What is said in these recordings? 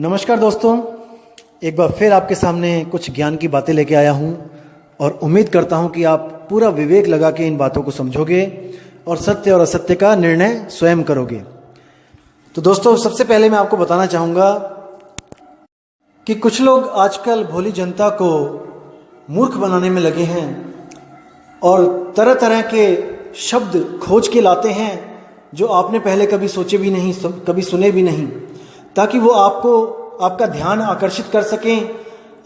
नमस्कार दोस्तों, एक बार फिर आपके सामने कुछ ज्ञान की बातें लेके आया हूँ और उम्मीद करता हूँ कि आप पूरा विवेक लगा के इन बातों को समझोगे और सत्य और असत्य का निर्णय स्वयं करोगे। तो दोस्तों, सबसे पहले मैं आपको बताना चाहूँगा कि कुछ लोग आजकल भोली जनता को मूर्ख बनाने में लगे हैं और तरह तरह के शब्द खोज के लाते हैं जो आपने पहले कभी सोचे भी नहीं, कभी सुने भी नहीं, ताकि वो आपका ध्यान आकर्षित कर सकें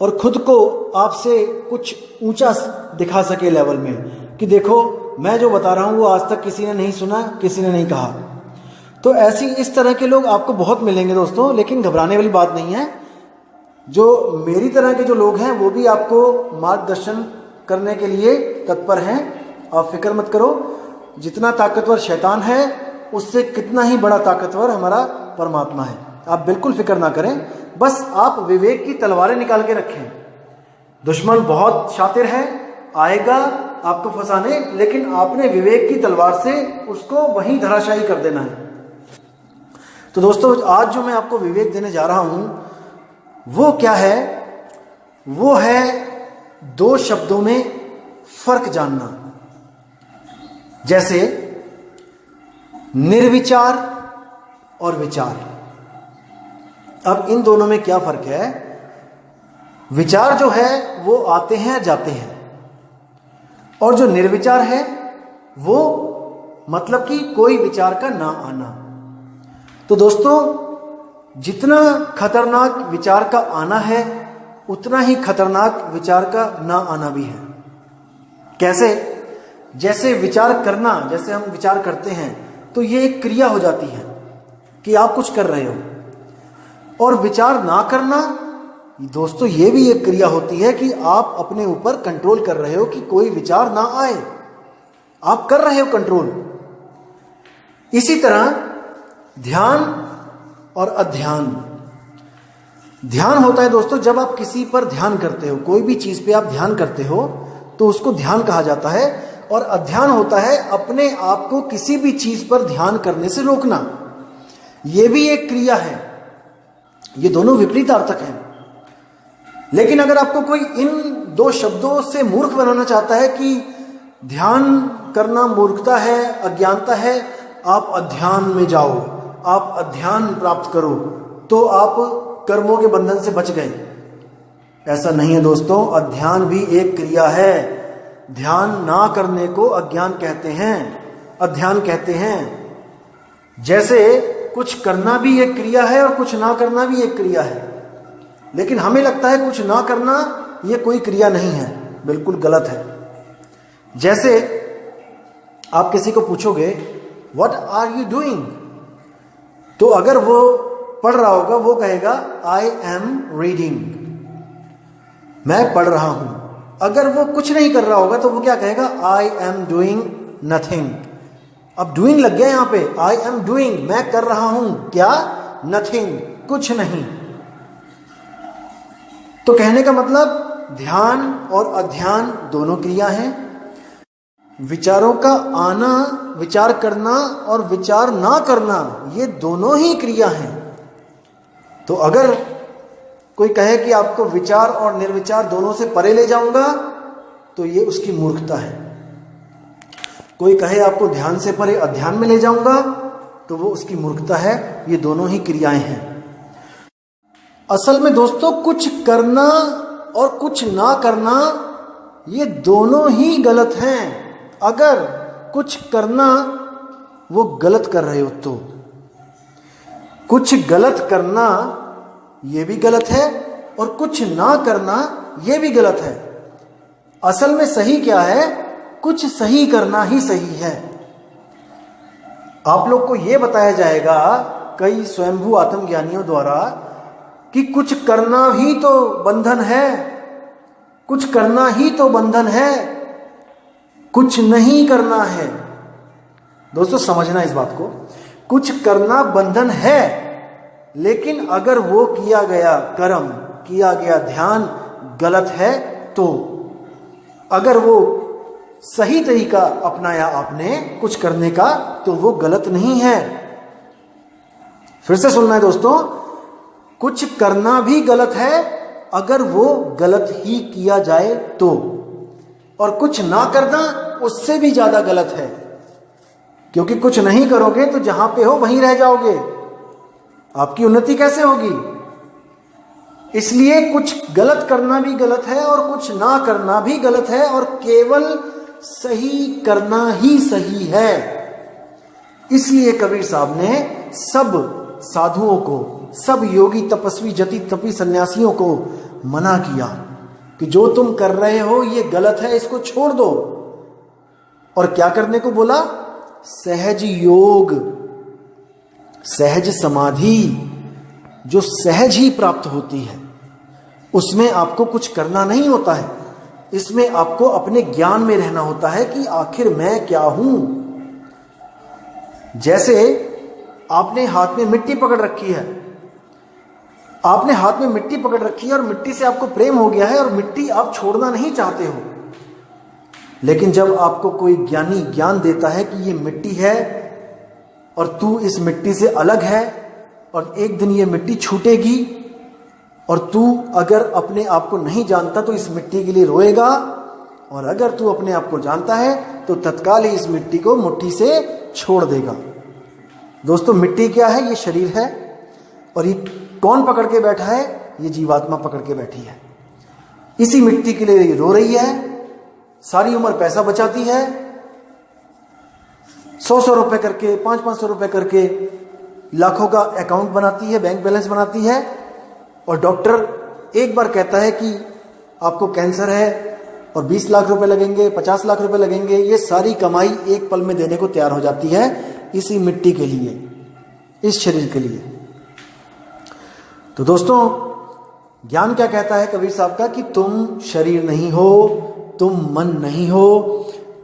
और खुद को आपसे कुछ ऊंचा दिखा सके लेवल में कि देखो मैं जो बता रहा हूँ वो आज तक किसी ने नहीं सुना, किसी ने नहीं कहा। तो इस तरह के लोग आपको बहुत मिलेंगे दोस्तों, लेकिन घबराने वाली बात नहीं है। जो मेरी तरह के जो लोग हैं वो भी आपको मार्गदर्शन करने के लिए तत्पर हैं। आप फिक्र मत करो, जितना ताकतवर शैतान है उससे कितना ही बड़ा ताकतवर हमारा परमात्मा है। आप बिल्कुल फिक्र ना करें, बस आप विवेक की तलवारें निकाल के रखें। दुश्मन बहुत शातिर है, आएगा आपको फंसाने, लेकिन आपने विवेक की तलवार से उसको वहीं धराशायी कर देना है। तो दोस्तों, आज जो मैं आपको विवेक देने जा रहा हूं वो क्या है? वो है दो शब्दों में फर्क जानना। जैसे निर्विचार और विचार। अब इन दोनों में क्या फर्क है? विचार जो है वो आते हैं जाते हैं, और जो निर्विचार है वो मतलब कि कोई विचार का ना आना। तो दोस्तों, जितना खतरनाक विचार का आना है उतना ही खतरनाक विचार का ना आना भी है। कैसे? जैसे विचार करना, जैसे हम विचार करते हैं तो ये एक क्रिया हो जाती है कि आप कुछ कर रहे हो, और विचार ना करना दोस्तों ये भी एक क्रिया होती है कि आप अपने ऊपर कंट्रोल कर रहे हो कि कोई विचार ना आए। आप कर रहे हो कंट्रोल। इसी तरह ध्यान और अध्यान। ध्यान होता है दोस्तों जब आप किसी पर ध्यान करते हो, कोई भी चीज पे आप ध्यान करते हो तो उसको ध्यान कहा जाता है। और अध्यान होता है अपने आप को किसी भी चीज पर ध्यान करने से रोकना। यह भी एक क्रिया है। ये दोनों विपरीत अर्थक हैं। लेकिन अगर आपको कोई इन दो शब्दों से मूर्ख बनाना चाहता है कि ध्यान करना मूर्खता है, अज्ञानता है, आप अध्यान में जाओ, आप अध्यान प्राप्त करो, तो आप कर्मों के बंधन से बच गए। ऐसा नहीं है दोस्तों, अध्यान भी एक क्रिया है। ध्यान ना करने को अज्ञान कहते हैं, अध्यान कहते हैं। जैसे कुछ करना भी एक क्रिया है और कुछ ना करना भी एक क्रिया है, लेकिन हमें लगता है कुछ ना करना ये कोई क्रिया नहीं है। बिल्कुल गलत है। जैसे आप किसी को पूछोगे व्हाट आर यू डूइंग, तो अगर वो पढ़ रहा होगा वो कहेगा आई एम रीडिंग, मैं पढ़ रहा हूं। अगर वो कुछ नहीं कर रहा होगा तो वो क्या कहेगा? I am doing nothing. अब डूइंग लग गया यहां पे, आई एम डूइंग, मैं कर रहा हूं क्या? नथिंग, कुछ नहीं। तो कहने का मतलब ध्यान और अध्यान दोनों क्रिया हैं। विचारों का आना, विचार करना और विचार ना करना, ये दोनों ही क्रिया हैं। तो अगर कोई कहे कि आपको विचार और निर्विचार दोनों से परे ले जाऊंगा तो ये उसकी मूर्खता है। कोई कहे आपको ध्यान से परे अध्यान में ले जाऊंगा तो वो उसकी मूर्खता है। ये दोनों ही क्रियाएं हैं। असल में दोस्तों, कुछ करना और कुछ ना करना ये दोनों ही गलत हैं। अगर कुछ करना वो गलत कर रहे हो तो कुछ गलत करना ये भी गलत है और कुछ ना करना ये भी गलत है। असल में सही क्या है? कुछ सही करना ही सही है। आप लोग को यह बताया जाएगा कई स्वयंभू आत्मज्ञानियों द्वारा कि कुछ करना ही तो बंधन है, कुछ करना ही तो बंधन है, कुछ नहीं करना है। दोस्तों समझना इस बात को, कुछ करना बंधन है, लेकिन अगर वो किया गया कर्म, किया गया ध्यान गलत है तो, अगर वो सही तरीका अपनाया आपने कुछ करने का तो वो गलत नहीं है। फिर से सुनना है दोस्तों, कुछ करना भी गलत है अगर वो गलत ही किया जाए तो, और कुछ ना करना उससे भी ज्यादा गलत है, क्योंकि कुछ नहीं करोगे तो जहां पे हो वहीं रह जाओगे, आपकी उन्नति कैसे होगी। इसलिए कुछ गलत करना भी गलत है और कुछ ना करना भी गलत है, और केवल सही करना ही सही है। इसलिए कबीर साहब ने सब साधुओं को, सब योगी तपस्वी जति तपी सन्यासियों को मना किया कि जो तुम कर रहे हो ये गलत है, इसको छोड़ दो। और क्या करने को बोला? सहज योग, सहज समाधि जो सहज ही प्राप्त होती है, उसमें आपको कुछ करना नहीं होता है, इसमें आपको अपने ज्ञान में रहना होता है कि आखिर मैं क्या हूं। जैसे आपने हाथ में मिट्टी पकड़ रखी है, आपने हाथ में मिट्टी पकड़ रखी है और मिट्टी से आपको प्रेम हो गया है और मिट्टी आप छोड़ना नहीं चाहते हो, लेकिन जब आपको कोई ज्ञानी ज्ञान देता है कि ये मिट्टी है और तू इस मिट्टी से अलग है और एक दिन ये मिट्टी छूटेगी, और तू अगर अपने आप को नहीं जानता तो इस मिट्टी के लिए रोएगा, और अगर तू अपने आप को जानता है तो तत्काल ही इस मिट्टी को मुट्ठी से छोड़ देगा। दोस्तों, मिट्टी क्या है? ये शरीर है, और ये कौन पकड़ के बैठा है? ये जीवात्मा पकड़ के बैठी है। इसी मिट्टी के लिए ये रो रही है, सारी उम्र पैसा बचाती है, 100-100 रुपए करके, 500-500 रुपए करके लाखों का अकाउंट बनाती है, बैंक बैलेंस बनाती है, और डॉक्टर एक बार कहता है कि आपको कैंसर है और 20 लाख रुपए लगेंगे, 50 लाख रुपए लगेंगे, ये सारी कमाई एक पल में देने को तैयार हो जाती है इसी मिट्टी के लिए, इस शरीर के लिए। तो दोस्तों, ज्ञान क्या कहता है कबीर साहब का कि तुम शरीर नहीं हो, तुम मन नहीं हो,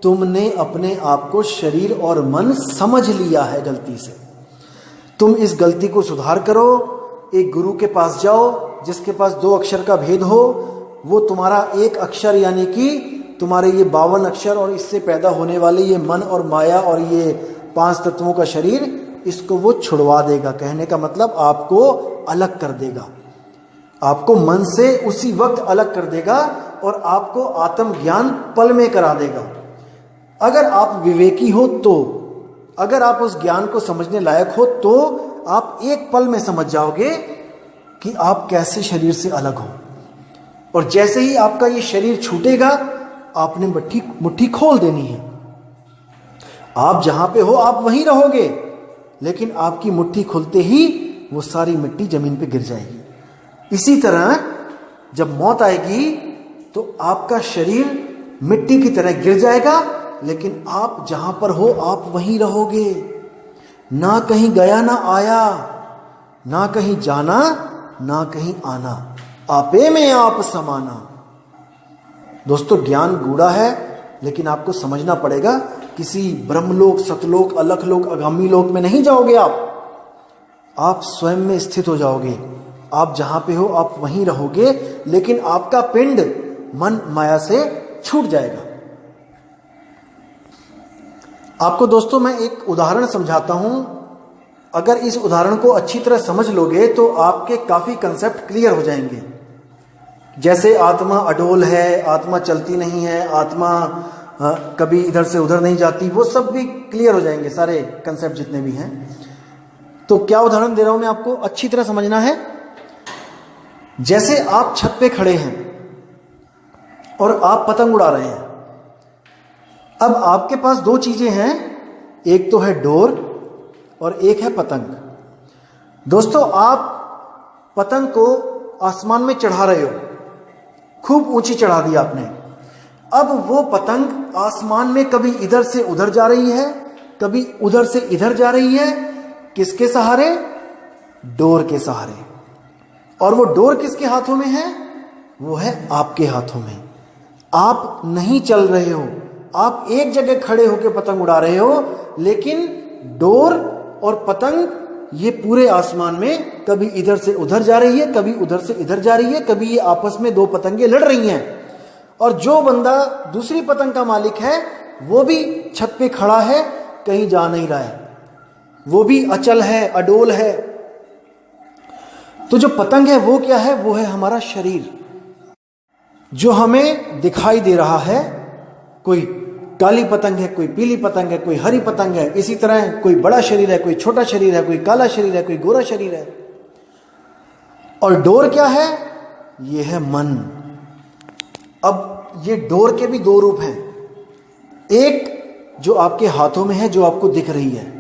तुमने अपने आप को शरीर और मन समझ लिया है गलती से। तुम इस गलती को सुधार करो, एक गुरु के पास जाओ जिसके पास 2 अक्षर का भेद हो, वो तुम्हारा एक अक्षर यानी कि तुम्हारे ये 52 अक्षर और इससे पैदा होने वाले ये मन और माया और ये 5 तत्वों का शरीर, इसको वो छुड़वा देगा। कहने का मतलब आपको अलग कर देगा, आपको मन से उसी वक्त अलग कर देगा और आपको आत्मज्ञान पल में करा देगा। अगर आप विवेकी हो तो, अगर आप उस ज्ञान को समझने लायक हो तो आप एक पल में समझ जाओगे कि आप कैसे शरीर से अलग हो। और जैसे ही आपका ये शरीर छूटेगा, आपने मुट्ठी खोल देनी है। आप जहां पे हो आप वहीं रहोगे, लेकिन आपकी मुट्ठी खुलते ही वो सारी मिट्टी जमीन पे गिर जाएगी। इसी तरह जब मौत आएगी तो आपका शरीर मिट्टी की तरह गिर जाएगा, लेकिन आप जहां पर हो आप वहीं रहोगे, ना कहीं गया ना आया, ना कहीं जाना ना कहीं आना, आपे में आप समाना। दोस्तों, ज्ञान गूढ़ा है, लेकिन आपको समझना पड़ेगा। किसी ब्रह्मलोक, सतलोक, अलखलोक, आगामी लोक में नहीं जाओगे आप स्वयं में स्थित हो जाओगे। आप जहां पे हो आप वहीं रहोगे, लेकिन आपका पिंड मन माया से छूट जाएगा। आपको दोस्तों मैं एक उदाहरण समझाता हूं। अगर इस उदाहरण को अच्छी तरह समझ लोगे तो आपके काफी कंसेप्ट क्लियर हो जाएंगे। जैसे आत्मा अडोल है, आत्मा चलती नहीं है, आत्मा कभी इधर से उधर नहीं जाती, वो सब भी क्लियर हो जाएंगे, सारे कंसेप्ट जितने भी हैं। तो क्या उदाहरण दे रहा हूं मैं आपको, अच्छी तरह समझना है। जैसे आप छत पे खड़े हैं और आप पतंग उड़ा रहे हैं। अब आपके पास 2 चीजें हैं, एक तो है डोर और एक है पतंग। दोस्तों, आप पतंग को आसमान में चढ़ा रहे हो, खूब ऊंची चढ़ा दी आपने। अब वो पतंग आसमान में कभी इधर से उधर जा रही है, कभी उधर से इधर जा रही है। किसके सहारे? डोर के सहारे। और वो डोर किसके हाथों में है? वो है आपके हाथों में। आप नहीं चल रहे हो, आप एक जगह खड़े होकर पतंग उड़ा रहे हो, लेकिन डोर और पतंग ये पूरे आसमान में कभी इधर से उधर जा रही है, कभी उधर से इधर जा रही है, कभी ये आपस में 2 पतंगे लड़ रही हैं। और जो बंदा दूसरी पतंग का मालिक है वो भी छत पे खड़ा है, कहीं जा नहीं रहा है, वो भी अचल है, अडोल है। तो जो पतंग है वो क्या है? वो है हमारा शरीर, जो हमें दिखाई दे रहा है। कोई काली पतंग है, कोई पीली पतंग है, कोई हरी पतंग है। इसी तरह कोई बड़ा शरीर है, कोई छोटा शरीर है, कोई काला शरीर है, कोई गोरा शरीर है। और डोर क्या है? ये है मन। अब ये डोर के भी दो रूप हैं। एक जो आपके हाथों में है, जो आपको दिख रही है,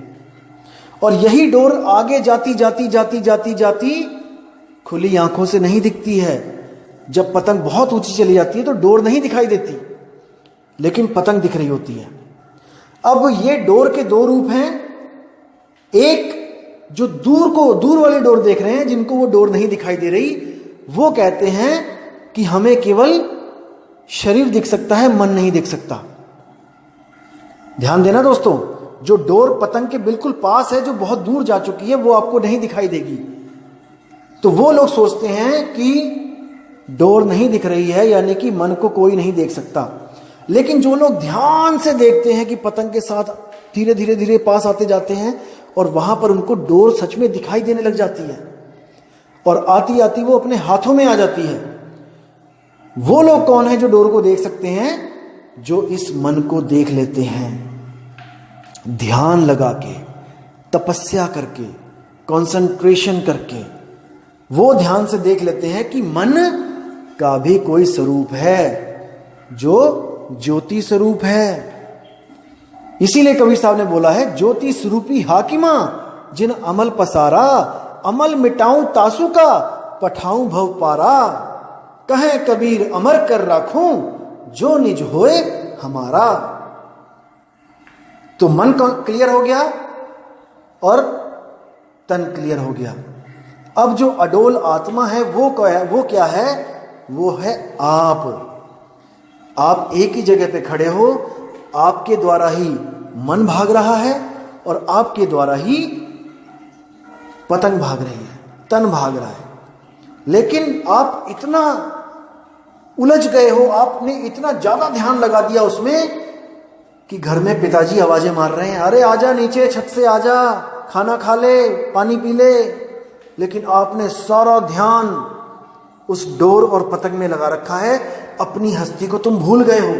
और यही डोर आगे जाती जाती जाती जाती जाती खुली आंखों से नहीं दिखती है। जब पतंग बहुत ऊंची चली जाती है तो डोर नहीं दिखाई देती, लेकिन पतंग दिख रही होती है। अब ये डोर के दो रूप हैं। एक जो दूर वाली डोर देख रहे हैं, जिनको वो डोर नहीं दिखाई दे रही, वो कहते हैं कि हमें केवल शरीर दिख सकता है, मन नहीं दिख सकता। ध्यान देना दोस्तों, जो डोर पतंग के बिल्कुल पास है, जो बहुत दूर जा चुकी है, वो आपको नहीं दिखाई देगी। तो वो लोग सोचते हैं कि डोर नहीं दिख रही है, यानी कि मन को कोई नहीं देख सकता। लेकिन जो लोग ध्यान से देखते हैं कि पतंग के साथ धीरे धीरे धीरे पास आते जाते हैं, और वहां पर उनको डोर सच में दिखाई देने लग जाती है, और आती आती वो अपने हाथों में आ जाती है। वो लोग कौन है जो डोर को देख सकते हैं? जो इस मन को देख लेते हैं, ध्यान लगा के, तपस्या करके, कंसंट्रेशन करके। वो ध्यान से देख लेते हैं कि मन का भी कोई स्वरूप है, जो ज्योति स्वरूप है। इसीलिए कबीर साहब ने बोला है, ज्योति स्वरूपी हाकिमा जिन अमल पसारा, अमल मिटाऊं तासु का, पठाऊं भव पारा। कहे कबीर अमर कर राखूं, जो निज होए हमारा। तो मन क्लियर हो गया और तन क्लियर हो गया। अब जो अडोल आत्मा है वो क्या है? वो है आप। आप एक ही जगह पे खड़े हो, आपके द्वारा ही मन भाग रहा है, और आपके द्वारा ही पतंग भाग रही है, तन भाग रहा है। लेकिन आप इतना उलझ गए हो, आपने इतना ज्यादा ध्यान लगा दिया उसमें कि घर में पिताजी आवाजें मार रहे हैं, अरे आजा नीचे, छत से आजा, खाना खा ले, पानी पी ले। लेकिन आपने सारा ध्यान उस डोर और पतंग में लगा रखा है। अपनी हस्ती को तुम भूल गए हो।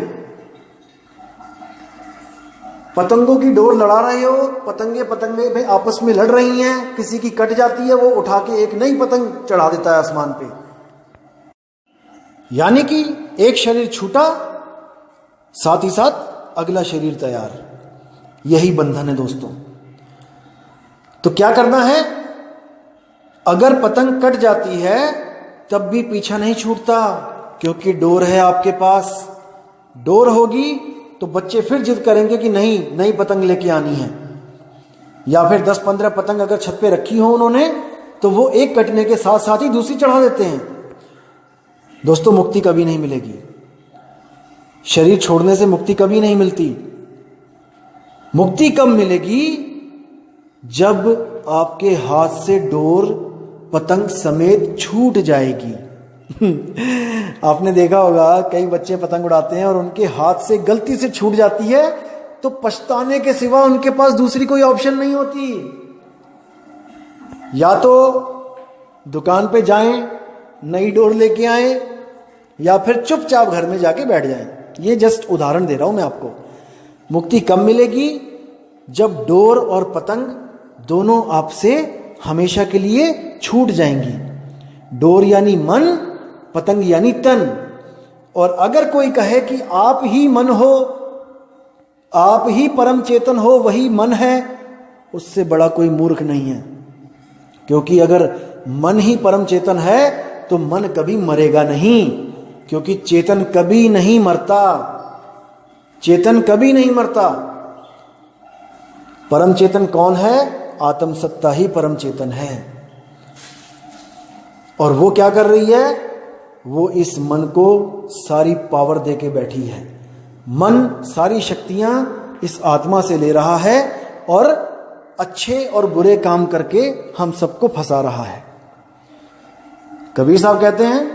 पतंगों की डोर लड़ा रहे हो, पतंगे में आपस में लड़ रही हैं, किसी की कट जाती है, वो उठा के एक नई पतंग चढ़ा देता है आसमान पे। यानी कि एक शरीर छूटा, साथ ही साथ अगला शरीर तैयार। यही बंधन है दोस्तों। तो क्या करना है? अगर पतंग कट जाती है तब भी पीछा नहीं छूटता, क्योंकि डोर है आपके पास। डोर होगी तो बच्चे फिर जिद करेंगे कि नहीं, नई पतंग लेके आनी है। या फिर 10-15 पतंग अगर छत पे रखी हो उन्होंने, तो वो एक कटने के साथ साथ ही दूसरी चढ़ा देते हैं। दोस्तों, मुक्ति कभी नहीं मिलेगी। शरीर छोड़ने से मुक्ति कभी नहीं मिलती। मुक्ति कब मिलेगी? जब आपके हाथ से डोर पतंग समेत छूट जाएगी। आपने देखा होगा, कई बच्चे पतंग उड़ाते हैं और उनके हाथ से गलती से छूट जाती है, तो पछताने के सिवा उनके पास दूसरी कोई ऑप्शन नहीं होती। या तो दुकान पे जाएं, नई डोर लेके आएं, या फिर चुपचाप घर में जाके बैठ जाएं। ये जस्ट उदाहरण दे रहा हूं मैं आपको। मुक्ति कब मिलेगी? जब डोर और पतंग दोनों आपसे हमेशा के लिए छूट जाएंगी। डोर यानी मन, पतंग यानी तन। और अगर कोई कहे कि आप ही मन हो, आप ही परम चेतन हो, वही मन है, उससे बड़ा कोई मूर्ख नहीं है। क्योंकि अगर मन ही परम चेतन है तो मन कभी मरेगा नहीं, क्योंकि चेतन कभी नहीं मरता। चेतन कभी नहीं मरता। परम चेतन कौन है? आत्म सत्ता ही परम चेतन है। और वो क्या कर रही है? वो इस मन को सारी पावर देके बैठी है। मन सारी शक्तियां इस आत्मा से ले रहा है और अच्छे और बुरे काम करके हम सबको फंसा रहा है। कबीर साहब कहते हैं,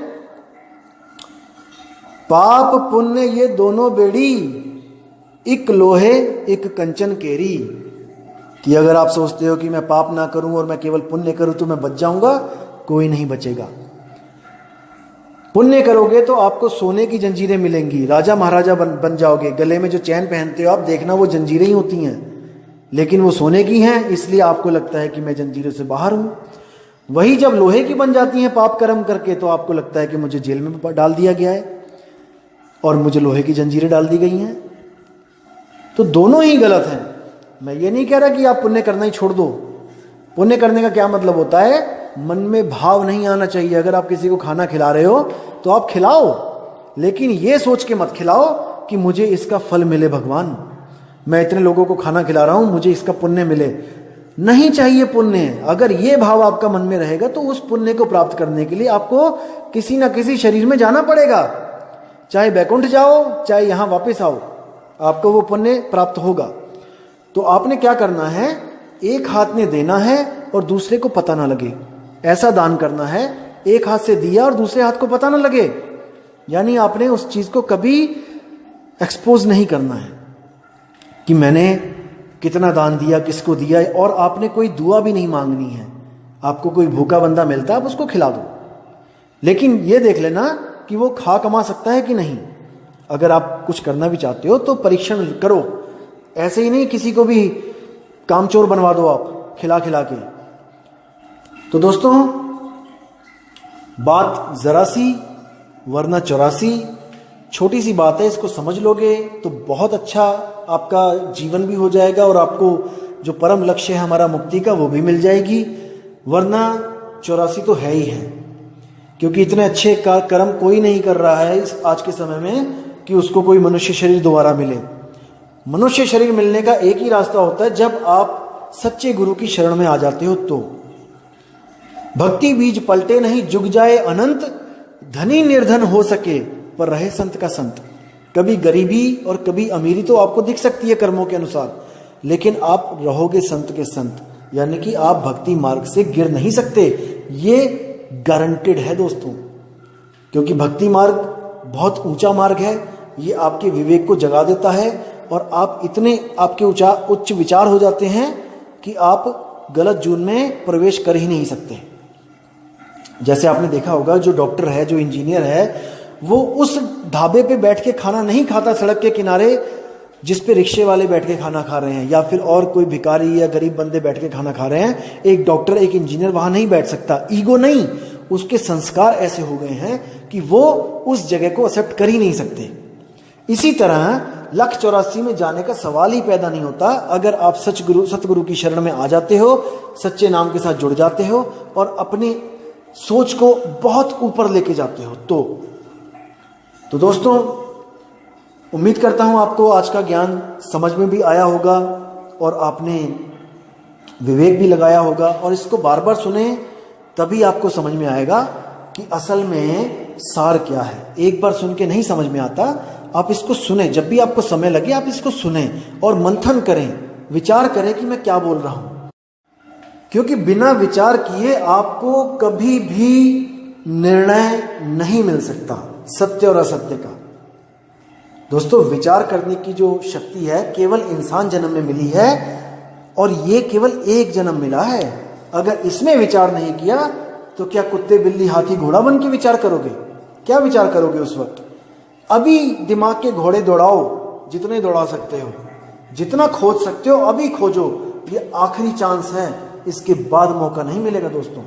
पाप पुण्य ये दोनों बेड़ी, एक लोहे एक कंचन केरी। कि अगर आप सोचते हो कि मैं पाप ना करूं और मैं केवल पुण्य करूं तो मैं बच जाऊंगा, कोई नहीं बचेगा। पुण्य करोगे तो आपको सोने की जंजीरें मिलेंगी, राजा महाराजा बन जाओगे। गले में जो चैन पहनते हो आप, देखना वो जंजीरें ही होती हैं, लेकिन वो सोने की हैं, इसलिए आपको लगता है कि मैं जंजीरों से बाहर हूं। वही जब लोहे की बन जाती हैं पाप कर्म करके, तो आपको लगता है कि मुझे जेल में डाल दिया गया है और मुझे लोहे की जंजीरें डाल दी गई हैं। तो दोनों ही गलत हैं। मैं ये नहीं कह रहा कि आप पुण्य करना ही छोड़ दो। पुण्य करने का क्या मतलब होता है? मन में भाव नहीं आना चाहिए। अगर आप किसी को खाना खिला रहे हो तो आप खिलाओ, लेकिन ये सोच के मत खिलाओ कि मुझे इसका फल मिले भगवान, मैं इतने लोगों को खाना खिला रहा हूं, मुझे इसका पुण्य मिले। नहीं चाहिए पुण्य। अगर ये भाव आपका मन में रहेगा तो उस पुण्य को प्राप्त करने के लिए आपको किसी ना किसी शरीर में जाना पड़ेगा। चाहे बैकुंठ जाओ, चाहे यहां वापस आओ, आपको वो पुण्य प्राप्त होगा। तो आपने क्या करना है? एक हाथ में देना है और दूसरे को पता ना लगे, ऐसा दान करना है। एक हाथ से दिया और दूसरे हाथ को पता ना लगे, यानी आपने उस चीज को कभी एक्सपोज नहीं करना है कि मैंने कितना दान दिया, किसको दिया, और आपने कोई दुआ भी नहीं मांगनी है। आपको कोई भूखा बंदा मिलता है, आप उसको खिला दो, लेकिन ये देख लेना कि वो खा कमा सकता है कि नहीं। अगर आप कुछ करना भी चाहते हो तो परीक्षण करो, ऐसे ही नहीं किसी को भी कामचोर बनवा दो आप खिला खिला के। तो दोस्तों, बात जरा सी वरना 84, छोटी सी बात है, इसको समझ लोगे तो बहुत अच्छा आपका जीवन भी हो जाएगा और आपको जो परम लक्ष्य है हमारा मुक्ति का, वो भी मिल जाएगी। वरना 84 तो है ही है, क्योंकि इतने अच्छे कर्म कोई नहीं कर रहा है इस आज के समय में कि उसको कोई मनुष्य शरीर दोबारा मिले। मनुष्य शरीर मिलने का एक ही रास्ता होता है, जब आप सच्चे गुरु की शरण में आ जाते हो। तो भक्ति बीज पलटे नहीं, जुग जाए अनंत, धनी निर्धन हो सके पर रहे संत का संत। कभी गरीबी और कभी अमीरी तो आपको दिख सकती है कर्मों के अनुसार, लेकिन आप रहोगे संत के संत, यानी कि आप भक्ति मार्ग से गिर नहीं सकते। ये गारंटेड है दोस्तों, क्योंकि भक्ति मार्ग बहुत ऊंचा मार्ग है। ये आपके विवेक को जगा देता है और आप इतने आपके उच्च विचार हो जाते हैं कि आप गलत जून में प्रवेश कर ही नहीं सकते। जैसे आपने देखा होगा, जो डॉक्टर है, जो इंजीनियर है, वो उस ढाबे पे बैठ के खाना नहीं खाता सड़क के किनारे जिस पे रिक्शे वाले बैठ के खाना खा रहे हैं, या फिर और कोई भिखारी या गरीब बंदे बैठ के खाना खा रहे हैं। एक डॉक्टर, एक इंजीनियर वहां नहीं बैठ सकता। ईगो नहीं, उसके संस्कार ऐसे हो गए हैं कि वो उस जगह को एक्सेप्ट कर ही नहीं सकते। इसी तरह 184 में जाने का सवाल ही पैदा नहीं होता अगर आप सतगुरु की शरण में आ जाते हो, सच्चे नाम के साथ जुड़ जाते हो और अपनी सोच को बहुत ऊपर लेके जाते हो। तो दोस्तों, उम्मीद करता हूं आपको आज का ज्ञान समझ में भी आया होगा और आपने विवेक भी लगाया होगा, और इसको बार बार सुने तभी आपको समझ में आएगा कि असल में सार क्या है। एक बार सुन के नहीं समझ में आता, आप इसको सुने, जब भी आपको समय लगे आप इसको सुने और मंथन करें, विचार करें कि मैं क्या बोल रहा हूं, क्योंकि बिना विचार किए आपको कभी भी निर्णय नहीं मिल सकता सत्य और असत्य का। दोस्तों, विचार करने की जो शक्ति है केवल इंसान जन्म में मिली है, और ये केवल एक जन्म मिला है। अगर इसमें विचार नहीं किया तो क्या कुत्ते बिल्ली हाथी घोड़ा बन के विचार करोगे? क्या विचार करोगे उस वक्त? अभी दिमाग के घोड़े दौड़ाओ, जितने दौड़ा सकते हो, जितना खोज सकते हो अभी खोजो। ये आखिरी चांस है, इसके बाद मौका नहीं मिलेगा दोस्तों।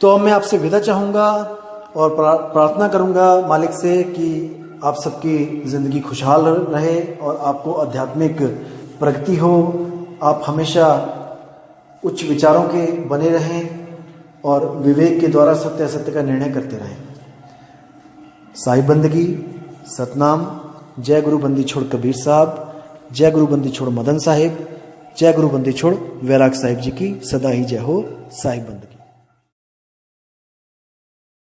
तो अब मैं आपसे विदा चाहूंगा और प्रार्थना करूंगा मालिक से कि आप सबकी जिंदगी खुशहाल रहे और आपको आध्यात्मिक प्रगति हो। आप हमेशा उच्च विचारों के बने रहें और विवेक के द्वारा सत्य असत्य का निर्णय करते रहें। साहिब बंदगी, सतनाम। जय गुरु बंदी छोड़ कबीर साहब, जय गुरु बंदी छोड़ मदन साहिब, जय गुरु बंदी छोड़ वैराग साहिब जी की सदा ही जय हो। साहिब बंदगी।